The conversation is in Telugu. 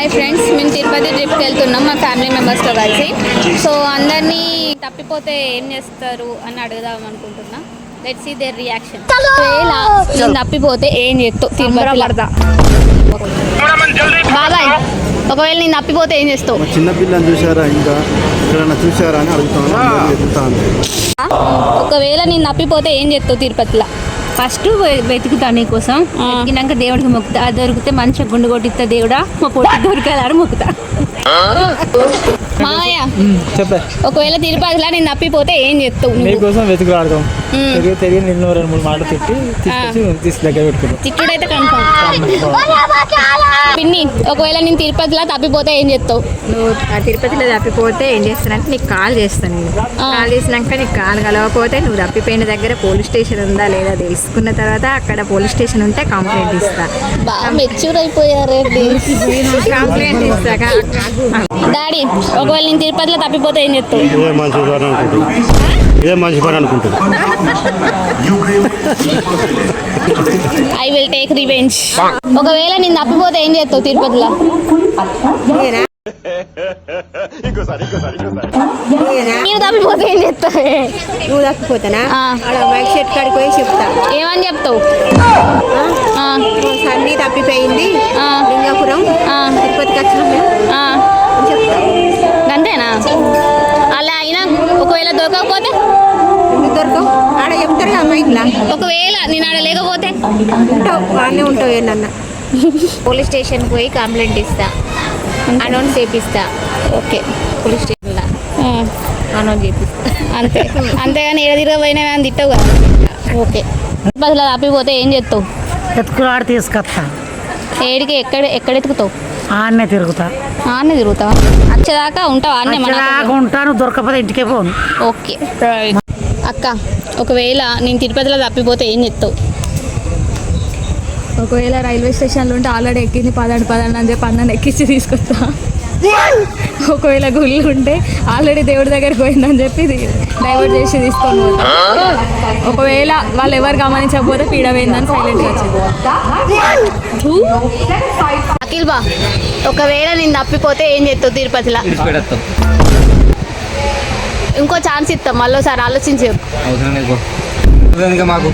హాయ్ ఫ్రెండ్స్, మేము తిరుపతి ట్రిప్కి వెళ్తున్నాం మా ఫ్యామిలీ మెంబర్స్తో కలిసి. సో అందరినీ తప్పిపోతే ఏం చేస్తారు అని అడుగుదాం అనుకుంటున్నా. Let's see their reaction. ఒకవేళ నేను తప్పిపోతే ఏం చేస్తావు తిరుపతి? బాబాయ్, ఒకవేళ నేను తప్పిపోతే ఏం చేస్తావు? చిన్నపిల్లని చూసారా, ఇంకా ఎక్కడన్నా చూసారా అని అడుగుతాను. ఒకవేళ నేను తప్పిపోతే ఏం చేస్తావు తిరుపతిలో? ఫస్ట్ వెతుకుతా నీకోసం, వెతికినాక దేవుడికి మొక్కుతా. అది దొరికితే మంచిగా గుండు కొట్టిస్తా దేవుడా, మా పొట్టి దొరకాలని మొక్కుతా. మామయ్య, చెప్పే. ఒకవేళ తిరుపతిలో నేను తప్పిపోతే ఏం చేస్తావు? నీకోసం వెతుకులాడతాం. తిరిగి నిన్ను 2-3 మాటలు తీసుకొచ్చి దగ్గర పెట్టుకుంటాం. తిట్టుడైతే కన్ఫర్మ్. పిన్ని, ఒకవేళ నేను తిరుపతిలో తప్పిపోతే ఏం చేస్తావు? నువ్వు తిరుపతిలో తప్పిపోతే ఏం చేస్తానంటే నీకు కాల్ చేస్తాను. నేను కాల్ చేసినాక నీకు కాల్ కలవకపోతే నువ్వు తప్పిపోయిన దగ్గర పోలీస్ స్టేషన్ ఉందా లేదా తెలుసుకున్న తర్వాత అక్కడ పోలీస్ స్టేషన్ ఉంటే కంప్లైంట్ ఇస్తా. బాగా మెచ్యూర్ అయిపోయారు. కంప్లైంట్ ఇస్తాక డాడీ, ఒకవేళ నేను తిరుపతిలో తప్పిపోతే ఏం చేస్తావు? ఇదే మంచి పని అనుకుంటుంది. I will take revenge. ఒకవేళ నేను తప్పిపోతే ఏం చేస్తావు తిరుపతిలో? నేను తప్పిపోతే ఏం చేస్తావు? నువ్వు తప్పిపోతానా? మైక్ సెట్ కాడికి పోయి చెప్తా. ఏమని చెప్తావు? సన్నీ తప్పిపోయింది లింగాపురం, తిరుపతికి వచ్చినాం చెప్తా. అంతేనా? అలా అయినా ఒకవేళ దొరకకపోతే? దొరకవు ఆడ చెప్తారు కదా మైక్లా. ఒకవేళ నేను ఆడ లేకపోతే? ఉంటావు, బాగానే ఉంటావు. ఏంటన్నా పోలీస్ స్టేషన్కి పోయి కంప్లైంట్ ఇస్తా, అనౌన్స్ చేపిస్తా. ఓకే, పోలీస్ స్టేషన్లో అనౌన్స్ చేపిస్తా. అంతే. అంతేగాని ఏడ తిరగపోయినా అని తిట్టవు కదా. ఓకే, బదులు తప్పిపోతే ఏం చేస్తావు? ఎత్తుకులాడి తీసుకొస్తా. ఏడికి? ఎక్కడ ఎత్తుకుతావు? ఆన్నే తిరుగుతా. ఆన్నే తిరుగుతావా? వచ్చేదాకా ఉంటావు ఆన్నే? ఉంటాను, దొరకపోతే ఇంటికే పోను. ఓకే. అక్క, ఒకవేళ నేను తిరుపతిలో తప్పిపోతే ఏం చేస్తావు? ఒకవేళ రైల్వే స్టేషన్లో ఉంటే ఆల్రెడీ ఎక్కింది పదండి అని చెప్పి అన్నని ఎక్కించి తీసుకొస్తా. ఒకవేళ గుళ్ళు ఉంటే ఆల్రెడీ దేవుడి దగ్గరికి పోయిందని చెప్పి డైవర్ట్ చేసి తీసుకొని పోతా. ఒకవేళ వాళ్ళు ఎవరు గమనించకపోతే పీడ పోయిందని సైలెంట్గా వచ్చింది. అఖిల్ బా, ఒకవేళ నేను తప్పిపోతే ఏం చేస్తావు తిరుపతిలో? ఇంకో ఛాన్స్ ఇస్తాం, మళ్ళీసారి ఆలోచించి చెప్పు. మాకు